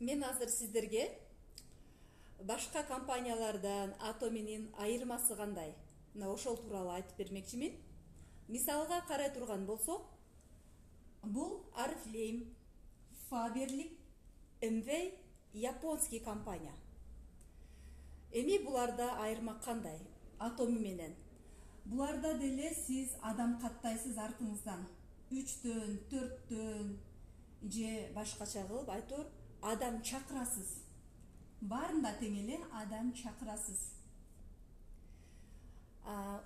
Мен азыр сиздерге башка компаниялардан Atomi'nin айырмасы кандай? Мына ошол тууралуу айтып бермекчимин. Мисалга карай турган болсок, бул Oriflame, Faberlic, Amway, японский компания. Эми буларда айырма кандай? Atomi менен. Буларда деле сиз адам каттайсыз артыңыздан. 3төн, 4төн же башкача кылып айтор, адам чакырасыз. Баарында тең эле адам чакырасыз.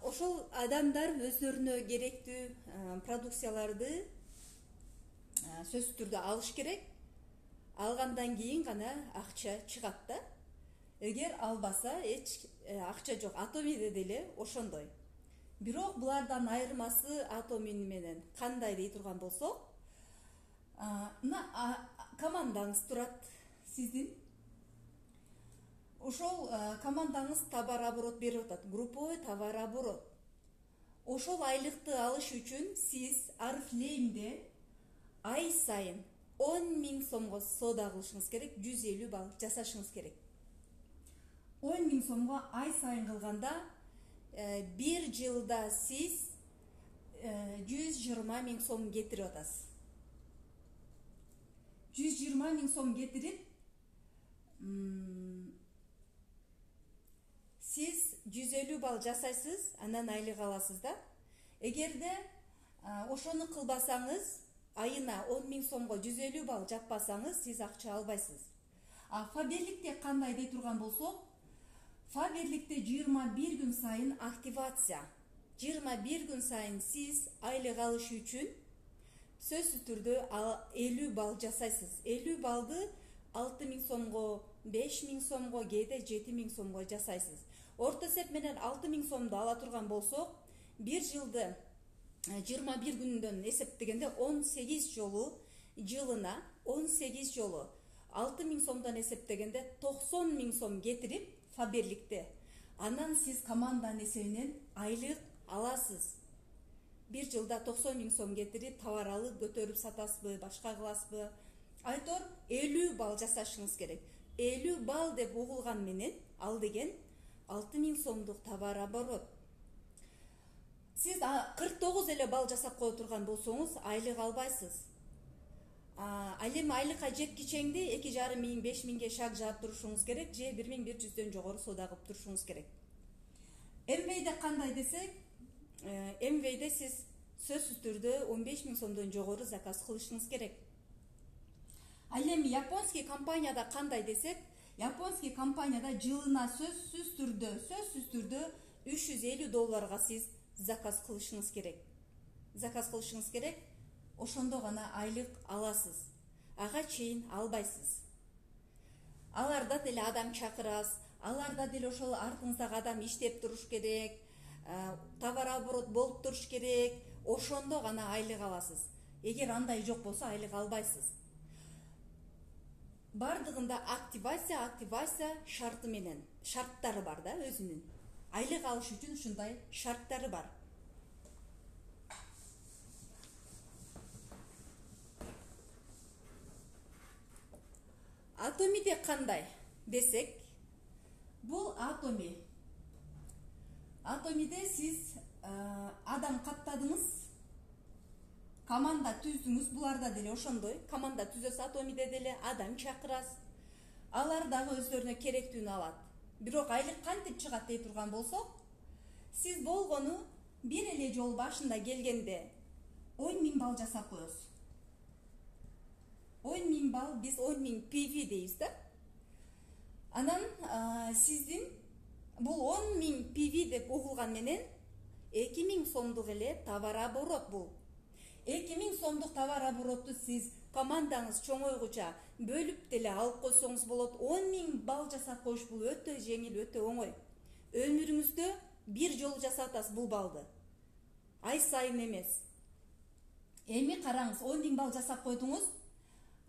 Ошол адамдар өздөрүнө керектүү продукцияларды сөзсүз түрдө алыш керек. Алгандан кийин гана акча чыгат да. Эгер албаса эч акча жок. Atomi'де деле ошондой. Бирок булардан айырмасы Atomi менен кандай дей турган болсок, командаңыз турат сиздин. Ошол командаңыз товар оборот берип атат, групповой товар оборот. Ошол айлыкты алыш үчүн сиз Oriflame'де ай сайын 10.000 сомго соода кылышыңыз керек, 150 балл жасашыңыз керек. 10.000 сомго ай сайын кылганда бир жылда сиз 120.000 сом кетирип атасыз. 120.000 сом кетирип, сиз 150 балл жасайсыз, анан айлык аласыз да. Эгерде ошону кылбасаңыз, айына 10.000 сомго 150 балл жаппасаңыз, сиз акча албайсыз. Faberlic'те кандай дей турган болсок, Faberlic'те 21 күн сайын активация. 21 күн сайын сиз айлык алыш үчүн сөзсүз түрдө 50 балл жасайсыз. 50 баллды 6.000 сомго, 5.000 сомго, кээде 7.000 сомго жасайсыз. Орто эсеп менен 6.000 сомду ала турган болсок, бир жылды 21 күндөн эсептегенде 18 жолу, жылына 18 жолу 6.000 сомдон эсептегенде 90.000 сом кетирип Faberlic'те. Анан сиз команданын эсебинен айлык аласыз. Бир жылда 90.000 сом кетирип, товар алып, көтөрүп сатасызбы, башка кыласызбы? Айтор 50 балл жасашыңыз керек. 50 балл деп угулган менен ал деген 6.000 сомдук товар оборот. Сиз 49 эле балл жасап кое турган болсоңуз, айлык албайсыз. Ал эми айлыкка жеткичеңди 2.500-5.000 шаг жаап турушуңуз керек, же 1.100дөн жогору соода кылып турушуңуз керек. Amway'де кандай десек, Amway'де сиз сөзсүз түрдө 15.000 сомдон жогору заказ кылышыңыз керек. Ал эми японский компанияда кандай десек, японский компанияда жылына сөзсүз түрдө $350 сиз заказ кылышыңыз керек. Заказ кылышыңыз керек, ошондо гана айлык аласыз. Ага чейин албайсыз. Аларда деле адам чакырасыз, аларда деле ошол артыңыздагы адам иштеп туруш керек, товар оборот болуп туруш керек, ошондо гана айлык аласыз. Эгер андай жок болсо айлык албайсыз. Бардыгында активация шарты менен, шарттары бар да өзүнүн. Айлык алыш үчүн ушундай шарттары бар. Atomi'де кандай десек, бул Atomi. Atomi'де сиз адам каттадыңыз, команда түздүңүз, буларда деле ошондой. Команда түзөсүз, Atomi'де деле адам чакырасыз. Алар дагы өздөрүнө керектүүнү алат. Бирок айлык кантип чыгат дей турган болсок, сиз болгону бир эле жол башында келгенде 10.000 балл жасап коесуз. 10.000 балл, биз 10.000 PV дейбиз да. Анан сиздин бул 10.000 PV деп угулган менен 2.000 сомдук эле товар оборот бул. 2.000 сомдук товар оборотту сиз командаңыз чоңойгуча бөлүп деле алып койсоңуз болот. 10.000 балл жасап коюш бул өтө жеңил, өтө оңой. Өмүрүңүздө бир жолу жасап атасыз бул баллды. Ай сайын эмес. Эми караңыз, 10.000 балл жасап койдуңуз.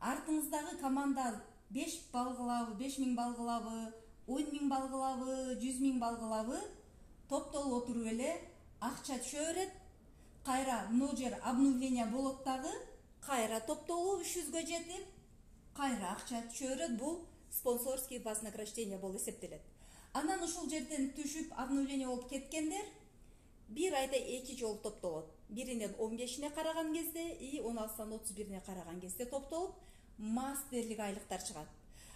Артыңыздагы команда 5 балл кылабы, 5.000 балл кылабы, 10.000 балл кылабы, 100.000 балл кылабы, топтолуп отуруп эле акча түшө берет. Кайра но жер обновление болот дагы, кайра топтолуп 300гө жетип, кайра акча түшө берет. Бул спонсорский вознаграждение болуп эсептелет. Анан ушул жерден түшүп обновление болуп кеткендер бир айда 2 жолу топтолот. Биринен 15-ине караган кезде и 16-дан 31-ине караган кезде топтолуп мастерлик айлыктар чыгат.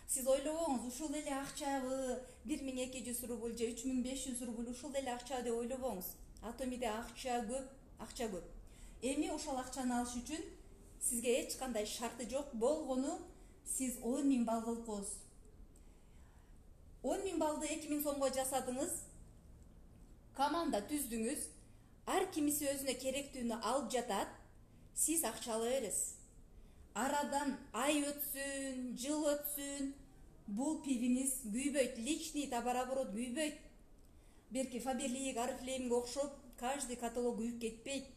Сиз ойлобоңуз, ушул эле акчабы 1200 рубль же 3500 рубль ушул эле акча деп ойлобоңуз. Атомиде акча көп. Эми ошол акчаны алыш үчүн сизге эч кандай шарты жок. Болгону сиз 10.000 балл кылып коесуз. 10.000 балды 2.000 сомго жасадыңыз, команда түздүңүз, ар кимиси өзүнө керектүүнү алып жатат, сиз акча ала бересиз. Арадан ай өтсүн, жыл өтсүн, бул пивиңиз күйбөйт, личный товарооборот күйбөйт. Берки Фаберлик, Арифлеймге окшоп, каждый каталог күйүп кетпейт.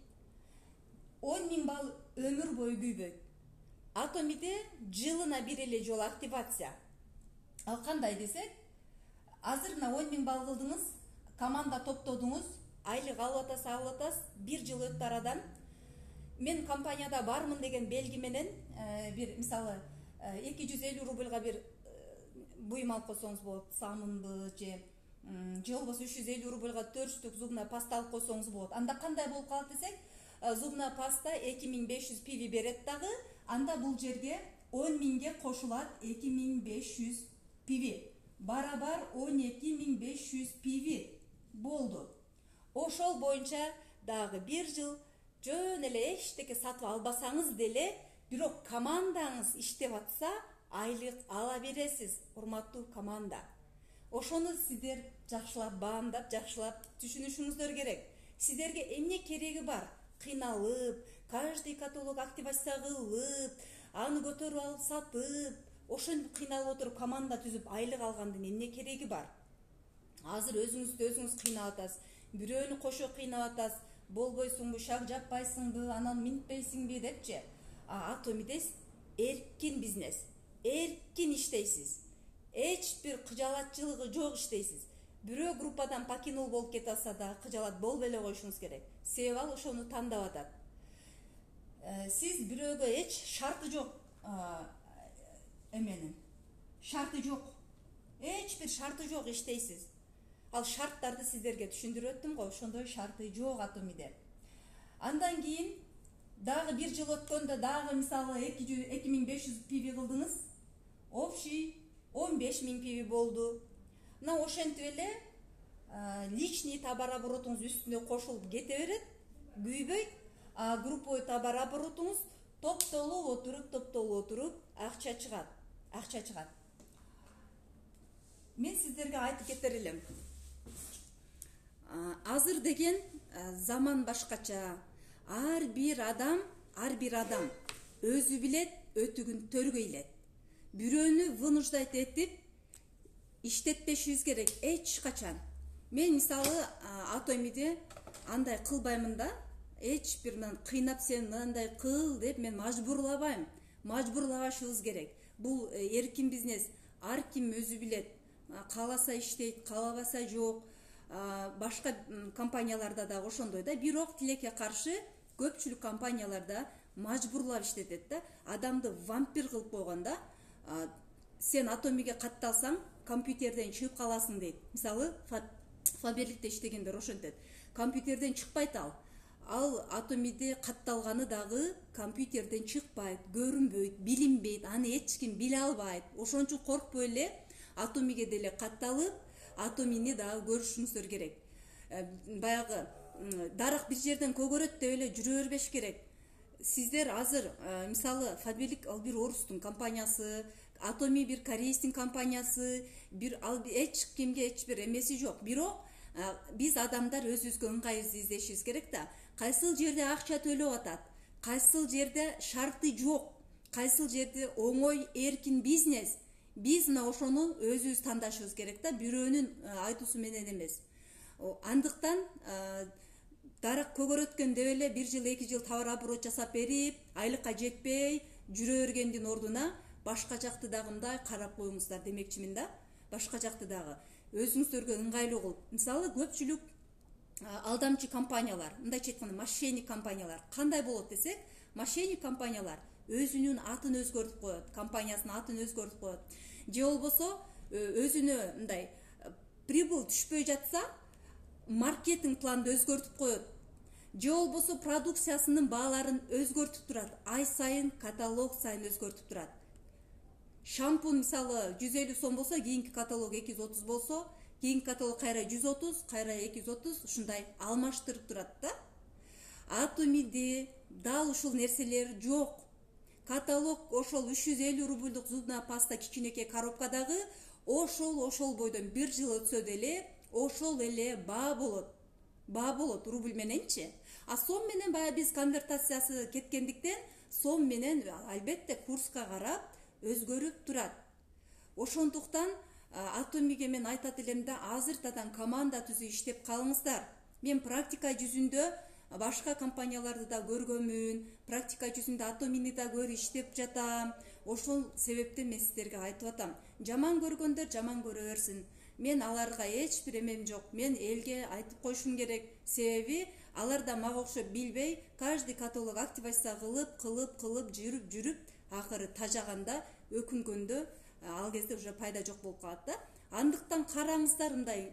10.000 балл өмүр бою күйбөйт. Атомиде жылына бир эле жолу активация. Ал кандай десек, азыр мына 10.000 балл кылдыңыз, команда топтодуңуз, айлык алып атасыз, бир жыл өттү арадан. Мен компанияда бармын деген белги менен бир мисалы 250 рубльга бир буйум алып койсоңуз болот, самынбы же болбосо 350 рубльга 4 штук зубная паста алып койсоңуз болот. Анда кандай болуп калат десек, зубная паста 2500 пиви берет дагы, анда бул жерге 10.000ге кошулат 2500 пиви. Барабар 12.500 пиви болду. Ошол боюнча дагы бир жыл жөн эле эчтеке сатып албасаңыз деле, бирок командаңыз иштеп атса, айлык ала бересиз, урматтуу команда. Ошону сиздер жакшылап баамдап, жакшылап түшүнүшүңүздөр керек. Сиздерге эмне кереги бар? Кыйналып, каждый каталог активация кылып, аны көтөрүп алып сатып, ошентип кыйналып отуруп команда түзүп айлык алгандын эмне кереги бар? Азыр өзүңүздү өзүңүз кыйнап атасыз, бирөөнү кошо кыйнап атасыз, болбойсуңбу, шаг жаппайсыңбы, анан минтпейсиңби депчи. Атомиде эркин бизнес, эркин иштейсиз. Эч бир кыжалатчылыгы жок иштейсиз. Бирөө группадан покинул болуп кете алса да кыжалат болбой эле коюшуңуз керек. Себеби ал ошону тандап атат. Сиз бирөөгө эч шарты жок эменин. Шарты жок. Эч бир шарты жок иштейсиз. Ал шарттарды сиздерге түшүндүрүп өттүм го, ошондой шарты жок Атомиде. Андан кийин дагы бир жыл өткөндө дагы мисалы 2500 пиви кылдыңыз. Общий 15.000 пиви болду. Мына ошентип эле личный товарооборотуңуз үстүнө кошулуп кете берет, күйбөйт. Групповой товарооборотуңуз топтолуп отуруп акча чыгат. Мен сиздерге айтып кетер элем. Азыр деген заман башкача. Ар бир адам өзү билет, өтүгүн төргөйлет. Бирөөнү вынуждать этип иштетпешибиз керек эч качан. Мен мисалы Атомиде андай кылбаймын да, эч бир мен кыйнап сен мындай кыл деп мен мажбурлабайм. Мажбурлабашыбыз керек. Бул эркин бизнес, ар ким өзү билет. Кааласа иштейт, каалабаса жок. Башка компанияларда да ошондой да, бирок тилекке каршы көпчүлүк компанияларда мажбурлап иштетет да, адамды вампир кылып койгонда. Сен Атомиге катталсаң, компьютерден чыгып каласың дейт. Мисалы, Фаберликте иштегендер ошентет. Компьютерден чыкпайт ал. Ал Атомиде катталганы дагы компьютерден чыкпайт, көрүнбөйт, билинбейт, аны эч ким биле албайт. Ошон үчүн коркпой эле Атомиге деле катталып, Атомини дагы көрүшүңүздөр керек. Баягы дарак бир жерден көгөрөт деп эле жүрө бербеш керек. Сиздер азыр мисалы Фаберлик ал бир орустун компаниясы, Атоми бир корейстин компаниясы, бир ал эч кимге эч бир эмеси жок. Бирок биз адамдар өзүбүзгө ыңгайыбызды издешибиз керек да. Кайсыл жерде акча төлөп атат, кайсыл жерде шарты жок, кайсыл жерде оңой эркин бизнес. Биз мына ошону өзүбүз тандашыбыз керек да, бирөөнүн айтуусу менен эмес. Андыктан дарак көгөрөткөн деп эле бир жыл, 2 жыл товарооборот жасап берип, айлыкка жетпей жүрө бергендин ордуна башка жакты дагы мындай карап коюңуздар демекчимин да. Башка жакты дагы өзүңүздөргө ыңгайлуу кылып. Мисалы көпчүлүк алдамчы компаниялар, мындайча айтканда мошенник компаниялар кандай болот десек, мошенник компаниялар өзүнүн атын өзгөртүп коет, компаниясынын атын өзгөртүп коет, же болбосо өзүнө мындай прибыль түшпөй жатса маркетинг планды өзгөртүп коет, же болбосо продукциясынын бааларын өзгөртүп турат, ай сайын каталог сайын өзгөртүп турат. Шампунь мисалы 150 сом болсо, кийинки каталог 230 болсо, кийинки каталог кайра 130, кайра 230, ушундай алмаштырып турат да. Атомиде дал ушул нерселер жок. Каталог ошол 350 рубльдук зубная паста кичинекей коробкадагы ошол бойдон 1 жыл өтсө деле ошол эле баа болот. Баа болот рубль мененчи. А сом менен баягы биз конвертациясы кеткендиктен сом менен албетте курска карап өзгөрүп турат. Ошондуктан Атомиге мен айтат элем да, азыртадан команда түзүп иштеп калыңыздар. Мен практика жүзүндө башка компанияларды да көргөмүн, практика жүзүндө Атомини да көрүп иштеп жатам. Ошол себептен мен сиздерге айтып атам. Жаман көргөндөр жаман көрө берсин. Мен аларга эч бир эмем жок. Мен элге айтып коюшум керек. Себеби алар да мага окшоп билбей, каждый каталог активация кылып жүрүп, акыры тажаганда, өкүнгөндө ал кезде уже пайда жок болуп калат да. Андыктан караңыздар, мындай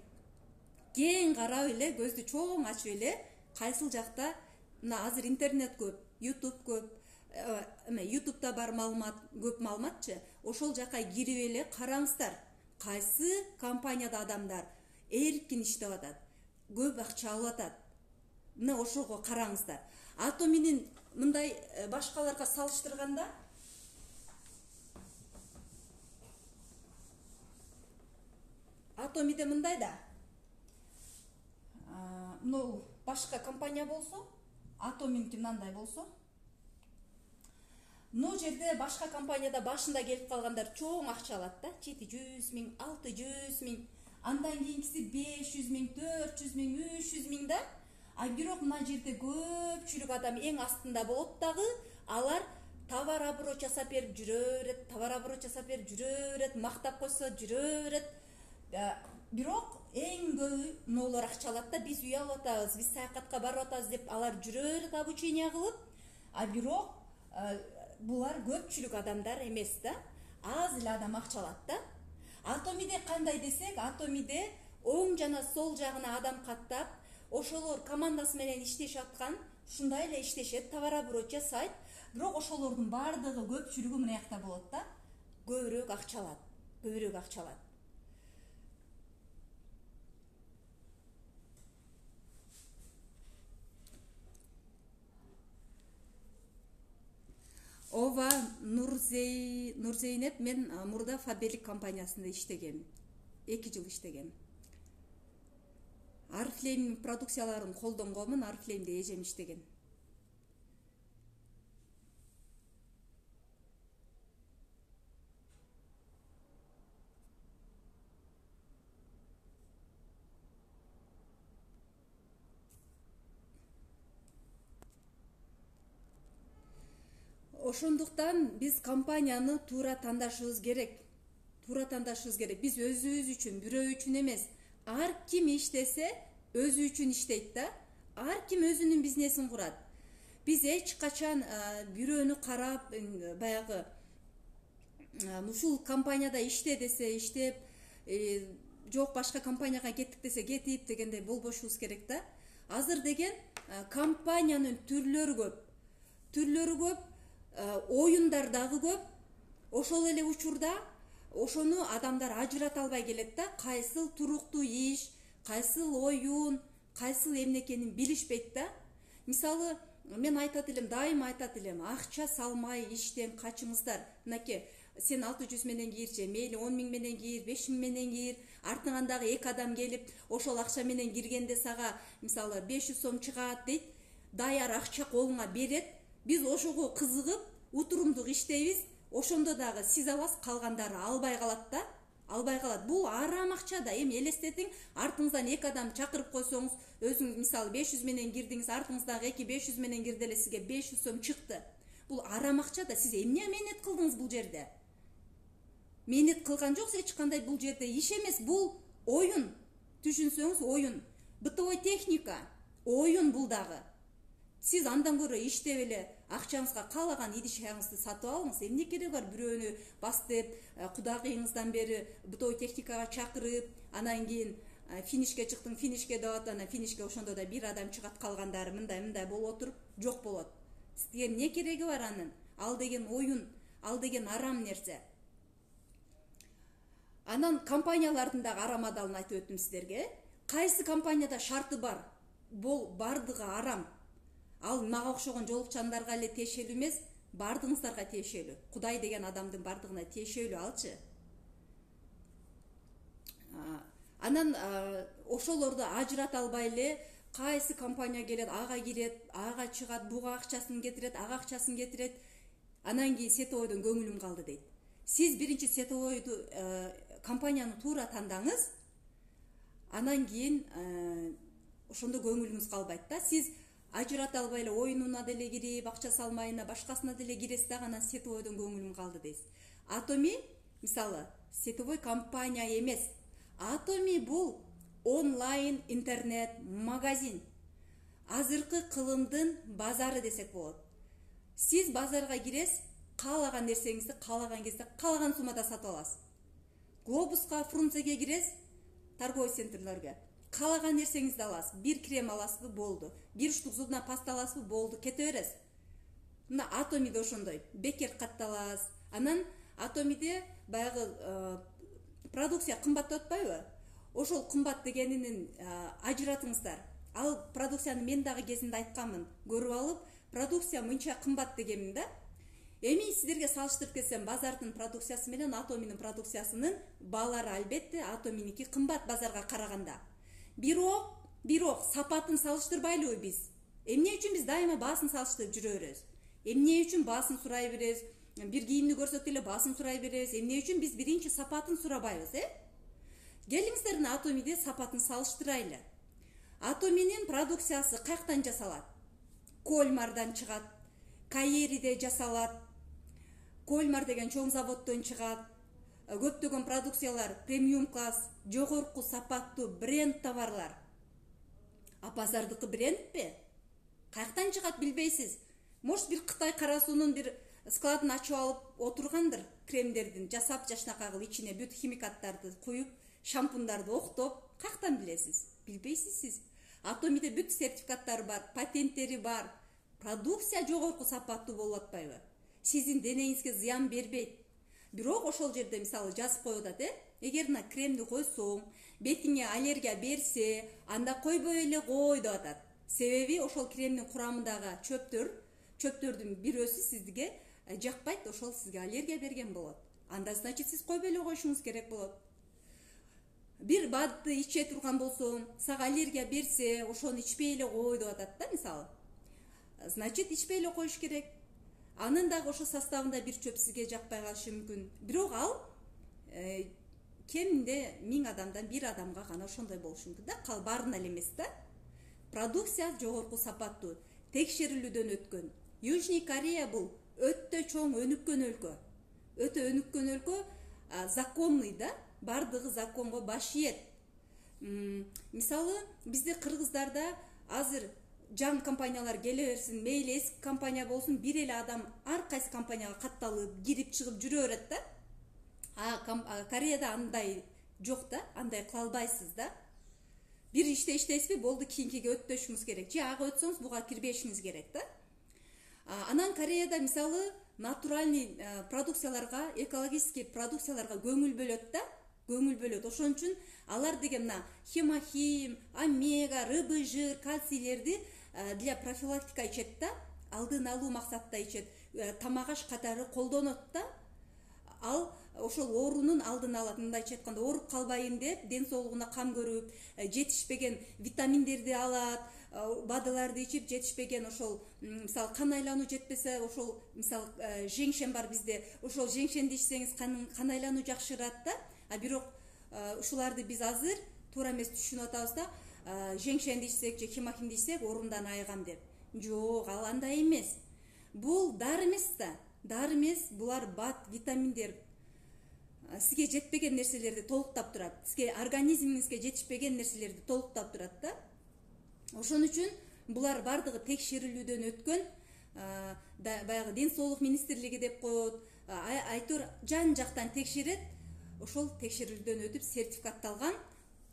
кең карап эле, көздү чоң ачып эле, кайсыл жакта, мына азыр интернет көп, YouTube көп, YouTube'да бар маалымат, көп маалыматчы, ошол жака кирип эле караңыздар. Кайсы компанияда адамдар эркин иштеп атат, көп акча алып атат. Мына ошого караңыздар. Атоминин мындай башкаларга салыштырганда Атомиде мындай да. Мына башка компания болсо, Атоминки мындай болсо, но жерде башка компанияда башында келип калгандар чоң акча алат да, 700 миң, 600 миң, андан кийинкиси 500 миң, 400 миң, 300 миң да. А бирок мына жерде көпчүлүк адам эң астында болот дагы, алар товар оборот жасап берип жүрө берет, мактап койсо жүрө берет. Бирок эң көбү ноолор акча алат да, биз үй алып атабыз, биз саякатка барып атабыз деп алар жүрө берет обучение кылып. А бирок булар көпчүлүк адамдар эмес да, аз эле адам акча алат да. Атомиде кандай десек, Атомиде оң жана сол жагына адам каттап, ошолор командасы менен иштешип аткан, ушундай эле иштешет, товар оборот жасайт, бирок ошолордун баардыгы көпчүлүгү мына жакта болот да, көбүрөөк акча алат. Ова Нурзейнеп, мен мурда Фаберлик компаниясында иштегем. 2 жыл иштегем. Арфлейм продукцияларын колдонгонмун, Арфлеймде эжем иштеген. Ошондуктан биз компанияны туура тандашыбыз керек. Биз өзүбүз үчүн, бирөө үчүн эмес. Ар ким иштесе, өзү үчүн иштейт да. Ар ким өзүнүн бизнесин курат. Биз эч качан бирөөнү карап, баягы ушул компанияда иште десе иштеп, жок башка компанияга кеттик десе кетип дегендей болбошубуз керек да. Азыр деген компаниянын түрлөрү көп, оюндар дагы көп. Ошол эле учурда ошону адамдар ажырата албай келет да. Кайсыл туруктуу иш, кайсыл оюн, кайсыл эмне экенин билишпейт да. Мисалы, мен айтат элем, дайыма айтат элем, акча салмай иштен качыңыздар. Мынакей, сен 600 менен кир, же мейли 10 миң менен кир, 5 миң менен кир, артыңан дагы 2 адам келип, ошол акча менен киргенде сага мисалы 500 сом чыгат дейт, даяр акча колуңа берет. Биз ошого кызыгып, утурумдук иштейбиз. Ошондо дагы сиз аласыз, калгандары албай калат да. Албай калат. Бул арам акча да. Эми элестетиң, артыңыздан 2 адам чакырып койсоңуз, өзүңүз мисалы 500 менен кирдиңиз, артыңыздагы 2 500 менен кирди эле, сизге 500 сом чыкты. Бул арам акча да. Сиз эмне менет кылдыңыз бул жерде? Менет кылган жоксуз эч кандай, бул жерде иш эмес, бул оюн. Түшүнсөңүз, оюн. Бытовой техника, оюн бул дагы. Сиз андан көрө иштеп эле акчаңызга каалаган идиш-аяңызды сатып алыңыз. Эмне кереги бар бирөөнү бас деп, кудагыйыңыздан бери бытовый техникага чакырып, анан кийин финишке чыктың, финишке деп атат, анан финишке ошондо да бир адам чыгат, калгандары мындай болуп отуруп жок болот. Сизге эмне кереги бар анын? Ал деген оюн, ал деген арам нерсе. Анан компаниялардын дагы арам адалын айтып өттүм сиздерге. Кайсы компанияда шарты бар? Бул бардыгы арам. Ал мага окшогон жолукчандарга эле тиешелүү эмес, бардыгыңыздарга тиешелүү. Кудай деген адамдын бардыгына тиешелүү алчы. Анан ошолорду ажырата албай эле кайсы компания келет, ага кирет, ага чыгат, буга акчасын кетирет, ага акчасын кетирет. Анан кийин сетовойдон көңүлүм калды дейт. Сиз биринчи сетовойду компанияны туура тандаңыз, анан кийин ошондо көңүлүңүз калбайт да. Сиз ажырата албай эле оюнуна деле кирип, акча салмайына, башкасына деле киресиз дагы анан сетовойдон көңүлүм калды дейсиз. Atomy мисалы сетовой компания эмес. Atomy бул онлайн интернет магазин. Азыркы кылымдын базары десек болот. Сиз базарга киресиз, каалаган нерсеңизди каалаган кезде каалаган суммада сатып аласыз. Глобуска, Фрунзеге киресиз, торговый центрлерге. Каалаган нерсеңизди аласыз. Бир крем аласызбы, болду. Бир штук зубная паста аласызбы, болду. Кете бересиз. Мына Atomy'де ошондой. Бекер катталасыз. Анан Atomy'де баягы продукция кымбаттап атпайбы? Ошол кымбат дегенинин ажыратыңыздар. Ал продукцияны мен дагы кезинде айтканмын. Көрүп алып, продукция мынча кымбат дегенмин да. Эми сиздерге салыштырып кетсем, базардын продукциясы менен Atomy'нин продукциясынын баалары албетте Atomy'ники кымбат базарга караганда. Бирок сапатын салыштырбайлыбы биз? Эмне үчүн биз дайыма баасын салыштырып жүрө беребиз? Эмне үчүн баасын сурай беребиз? Бир кийимди көрсөк деле баасын сурай беребиз. Эмне үчүн биз биринчи сапатын сурабайбыз, Келиңиздер Atomy'де сапатын салыштырайлы. Atomy'нин продукциясы каяктан жасалат? Колмардан чыгат, Каириде жасалат. Колмар деген чоң заводдон чыгат. Көптөгөн продукциялар премиум класс, жогорку сапаттуу бренд товарлар. А базардыкы брендпи? Каяктан чыгат билбейсиз. Может бир Кытай кара суунун бир складын ачып алып отургандыр, кремдердин жасап жашнака кылып ичине бүт химикаттарды куюп, шампундарды октоп, каяктан билесиз? Билбейсиз сиз. Atomy'де бүт сертификаттары бар, патенттери бар. Продукция жогорку сапаттуу болуп атпайбы? Сиздин денеңизге зыян бербейт. Бирок ошол жерде мисалы жазып коюп атат, эгер мына кремди койсоң, бетиңе аллергия берсе, анда койбой эле кой деп атат. Себеби ошол кремдин курамындагы чөптөрдүн бирөөсү сизге жакпайт, ошол сизге аллергия берген болот. Анда значит сиз койбой эле коюшуңуз керек болот. Бир бадды иче турган болсоң, сага аллергия берсе, ошону ичпей эле кой деп атат да, мисалы. Значит, ичпей эле коюш керек. Анын дагы ошо составында бир чөп сизге жакпай калышы мүмкүн. Бирок ал кеминде 1000 адамдан 1 адамга гана ошондой болушу мүмкүн да, баарына эле эмес да. Продукция жогорку сапаттуу, текшерилүүдөн өткөн. Южный Корея бул өтө чоң өнүккөн өлкө. Өтө өнүккөн өлкө, законный да, бардыгы законго баш ийет. Мисалы, бизде кыргыздарда азыр жаңы компаниялар келе берсин, мейли эски компания болсун, бир эле адам ар кайсы компанияга катталып, кирип чыгып жүрө берет да. Кореяда андай жок да, андай кыла албайсыз да. Бир иште иштейсизби, болду, кийинкиге өтпөшүңүз керек. Же ага өтсөңүз, буга кирбешиңиз керек да. Анан Кореяда мисалы натуральный продукцияларга, экологический продукцияларга көңүл бөлөт да. Көңүл бөлөт. Ошон үчүн алар деген мына хемохим, омега, рыбый жир, кальцийлерди для профилактика ичет да, алдын алуу максатта ичет, тамак аш катары колдонот да. Ал ошол оорунун алдын алат. Мындайча айтканда, ооруп калбайын деп, ден соолугуна кам көрүп, жетишпеген витаминдерди алат, бадыларды ичип, жетишпеген ошол мисалы кан айлануу жетпесе, ошол мисалы жеңшен бар бизде, ошол жеңшенди ичсеңиз кан айлануу жакшырат да. Бирок ушуларды биз азыр туура эмес түшүнүп атабыз да. Жеңшенди ичсек же хемохимди ичсек орундан айыгам деп. Жок, ал андай эмес. Бул дары эмес да. Дары эмес, булар бат, витаминдер. Сизге жетпеген нерселерди толуктап турат. Сизге организмиңизге жетишпеген нерселерди толуктап турат да. Ошон үчүн булар бардыгы текшерилүүдөн өткөн, баягы ден соолук министрлиги деп коет, айтор жан жактан текшерет. Ошол текшерүүдөн өтүп сертификатталган,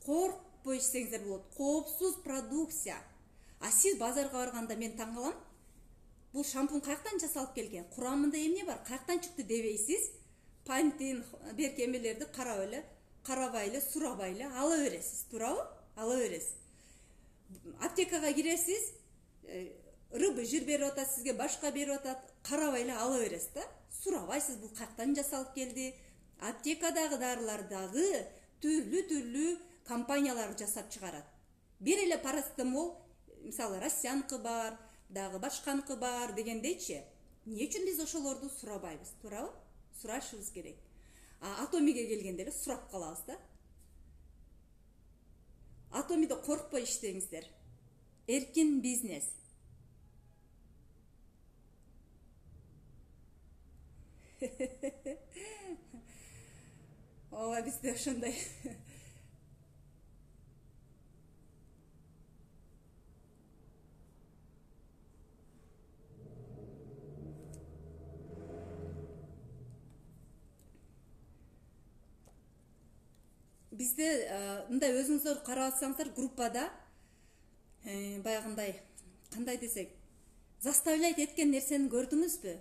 коркпой ичсеңиздер болот, коопсуз продукция. А сиз базарга барганда мен таң калам, бул шампунь каяктан жасалып келген, курамында эмне бар, каяктан чыкты дебейсиз. Пантин берки эмелерди карабай эле, сурабай эле ала бересиз, туурабы? Ала бересиз. Аптекага киресиз, рыбы жир берип атат, сизге башка берип атат, карабай эле ала бересиз да. Сурабайсыз бул каяктан жасалып келди. Аптекадагы дарылардагы түрлүү компаниялар жасап чыгарат. Бир эле парацетамол, мисалы Россиянкы бар, дагы башканыкы бар дегендейчи. Эмне үчүн биз ошолорду сурабайбыз, туурабы? Сурашыбыз керек. Атомиге келгенде эле сурап калабыз да. Атомиде коркпой иштеңиздер. Эркин бизнес. Ооба, бизде ошондой. Бизде мындай өзүңүздөр карап атсаңыздар, группада баягындай, кандай десек, заставлять эткен нерсени көрдүңүзбү?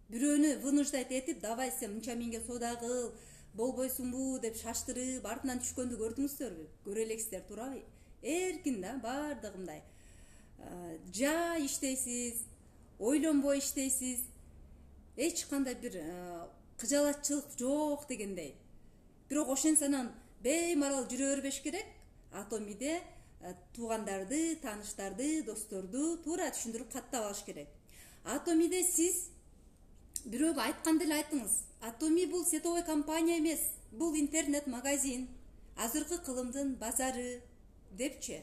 Бирөөнү вынуждать этип, давай сен мынча менге соода кыл, болбойсуңбу деп шаштырып, артынан түшкөндү көрдүңүздөрбү? Көрө элексиздер, туурабы? Эркин да, бардыгы мындай. Жай иштейсиз, ойлонбой иштейсиз. Эч кандай бир кыжалатчылык жок дегендей. Бирок ошентсенен беймарал жүрө бербеш керек. Атомиде туугандарды, тааныштарды, досторду туура түшүндүрүп каттап алыш керек. Атомиде сиз бирөөгө айтканды эле айтыңыз. Атоми бул сетовой компания эмес, бул интернет-магазин, азыркы кылымдын базары депчи.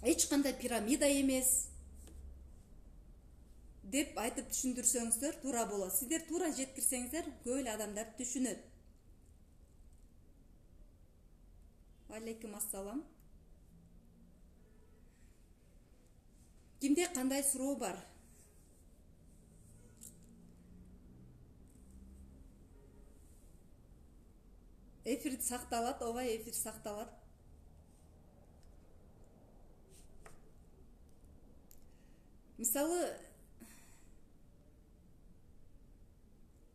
Эч кандай пирамида эмес деп айтып түшүндүрсөңүздөр туура болот. Сиздер туура жеткирсеңиздер, көп эле адамдар түшүнөт. Алейкум ассалам. Кимде кандай суроо бар? Эфир сакталат, ооба, эфир сакталат. Мисалы,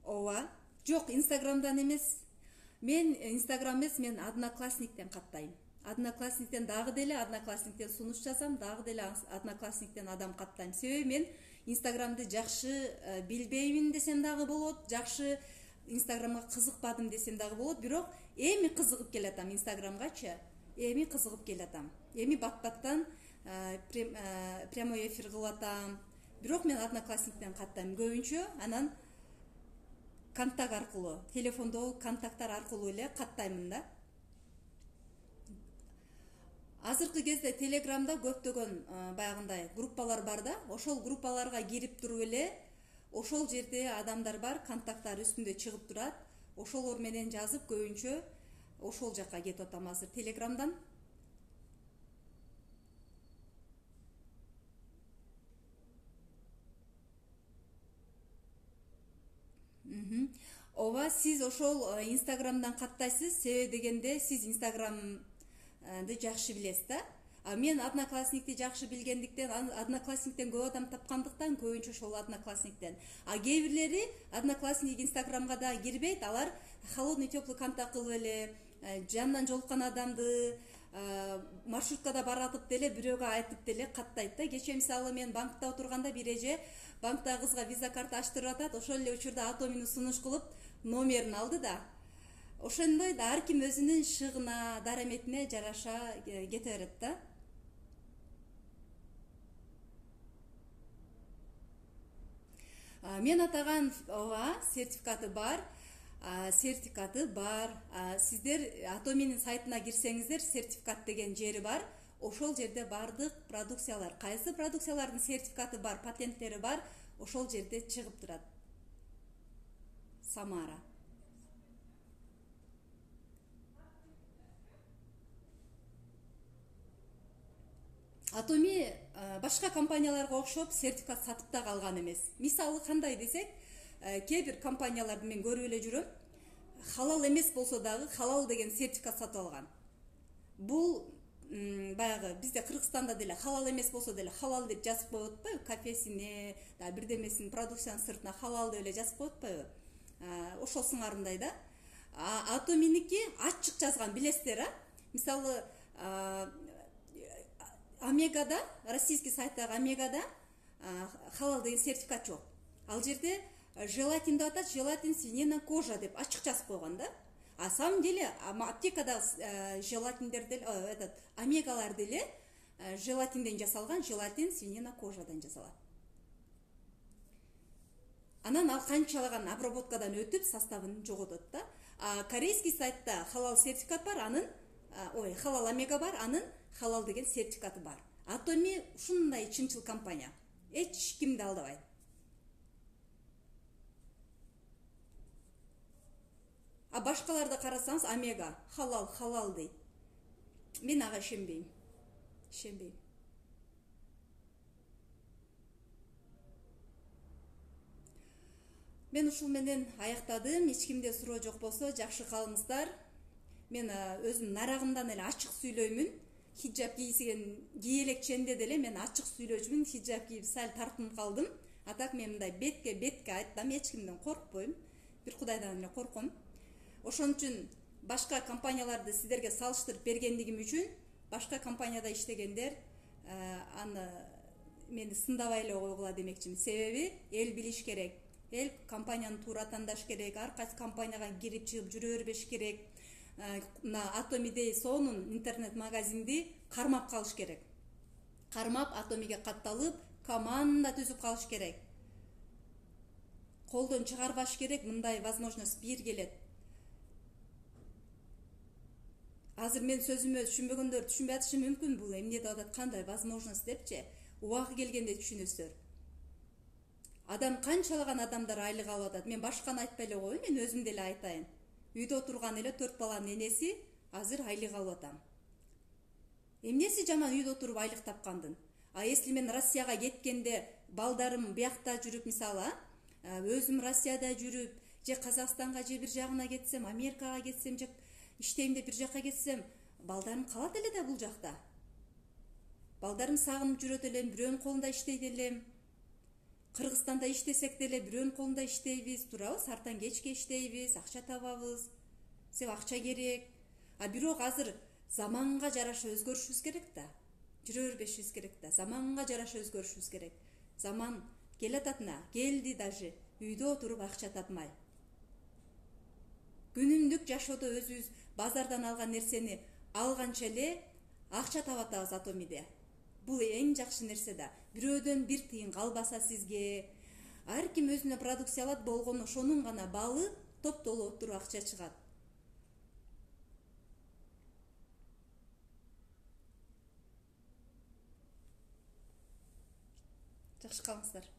ооба, жок, Инстаграмдан эмес. Мен Инстаграм эмес, мен Одноклассниктен каттайм. Одноклассниктен дагы деле Одноклассниктен сунуш жазам, дагы деле Одноклассниктен адам каттайм. Себеби мен Инстаграмды жакшы билбеймин десем дагы болот, жакшы Инстаграмга кызыкпадым десем дагы болот, бирок эми кызыгып келатам Инстаграмгачы. Эми кызыгып келатам. Эми бат-баттан прямой эфир кылатам. Бирок мен Одноклассниктен каттайм көбүнчө, анан контакт аркылуу, телефондогу контакттар аркылуу эле каттаймын да. Азыркы кезде Телеграмда көптөгөн баягындай группалар бар да, ошол группаларга кирип туруп эле, ошол жерде адамдар бар, контакттар үстүндө чыгып турат. Ошолор менен жазып көбүнчө ошол жакка кетип атам азыр Телеграмдан. Ооба, сиз ошол Инстаграмдан каттайсыз, себеби дегенде сиз Инстаграмды жакшы билесиз да. А мен Одноклассникти жакшы билгендиктен, Одноклассниктен көп адам тапкандыктан көбүнчө ошол Одноклассниктен. А кээ бирлери Одноклассник Инстаграмга да кирбейт, алар холодный теплый контакт кылып эле, жандан жолуккан адамды маршруткада баратып деле бирөөгө айтып деле каттайт да. Кечээ мисалы мен банкта отурганда бир эже банктагы кызга виза карта ачтырып атат, ошол эле учурда Атомини сунуш кылып номерин алды да. Ошондой да ар ким өзүнүн шыгына, дараметине жараша кете берет да. Мен атаган ооба сертификаты бар. Сиздер Атоминин сайтына кирсеңиздер, сертификат деген жери бар. Ошол жерде бардык продукциялар, кайсы продукциялардын сертификаты бар, патенттери бар, ошол жерде чыгып турат. Самара. Атоми башка компанияларга окшоп сертификат сатып да калган эмес. Мисалы кандай десек, кээ бир компанияларды мен көрүп эле жүрөм. Халал эмес болсо дагы халал деген сертификат сатып алган. Бул баягы бизде Кыргызстанда деле халал эмес болсо деле халал деп жазып коюп атпайбы? Кафесине, да бирдемесин продукциянын сыртына халал деп эле жазып коюп атпайбы? Ошол сыңарындай да. Атоминики ачык жазган, билесиздер, мисалы Омегада, российский сайттагы Омегада халал деген сертификат жок. Ал жерде желатин деп атат, желатин свинина кожа деп ачык жазып койгон да. А самом деле аптекада желатиндер деле, этот омегалар деле желатинден жасалган, желатин свинина кожадан жасалат. Анан ал канчалаган обработкадан өтүп составын жоготот да. Корейский сайтта халал сертификат бар, анын халал омега бар, анын халал деген сертификаты бар. Атоми ушундай чынчыл компания. Эч кимди алдабайт. Башкаларда карасаңыз омега, халал дейт. Мен ага ишенбейм. Мен ушул менен аяктадым. Эч кимде суроо жок болсо жакшы калыңыздар. Мен өзүм нарагымдан эле ачык сүйлөймүн. Хиджаб кийе элекченде деле мен ачык сүйлөөчүмүн. Хиджаб кийип сал тартынып калдым. Атак мен мындай бетке айтам, эч кимден коркпойм. Бир Кудайдан эле корком. Ошон үчүн башка компанияларды сиздерге салыштырып бергендигим үчүн башка компанияда иштегендер аны мени сындабай эле койгула демекчимин. Себеби эл билиш керек. Эл компанияны туура тандаш керек. Ар кайсы компанияга кирип чыгып жүрө бербеш керек. Атомидей сонун интернет магазинди кармап калыш керек. Кармап Атомиге катталып, команда түзүп калыш керек. Колдон чыгарбаш керек, мындай возможность бир келет. Азыр мен сөзүмө түшүнбөгөндөр түшүнбөй атышы мүмкүн, бул эмне деп атат, кандай возможность депчи, убагы келгенде түшүнөсүздөр. Адам канчалаган адамдар айлык алып атат. Мен башканы айтпай эле коеюн, мен өзүм деле айтайын. Үйдө отурган эле 4 баланын энеси азыр айлык алып атам. Эмнеси жаман үйдө отуруп айлык тапкандын? Если мен Россияга кеткенде балдарым биякта жүрүп, мисалы, өзүм Россияда жүрүп, же Казакстанга же бир жагына кетсем, Америкага кетсем, же иштейм деп бир жакка кетсем, балдарым калат эле да бул жакта. Балдарым сагынып жүрөт элем, бирөөнүн колунда иштейт элем. Кыргызстанда иштесек деле бирөөнүн колунда иштейбиз, туурабы? Сартан кечке иштейбиз, акча табабыз. Себеби акча керек. Бирок азыр заманга жараша өзгөрүшүбүз керек да. Жүрө бербешибиз керек да. Заманга жараша өзгөрүшүбүз керек. Заман келататына, келди даже. Үйдө отуруп акча тапмай. Күнүмдүк жашоодо өзүбүз базардан алган нерсени алганча эле акча таап атабыз Атомиде. Бул эң жакшы нерсе да. Бирөөдөн бир тыйын калбаса сизге, ар ким өзүнө продукция алат, болгону ошонун гана балы топтолуп отуруп акча чыгат. Жакшы калыңыздар.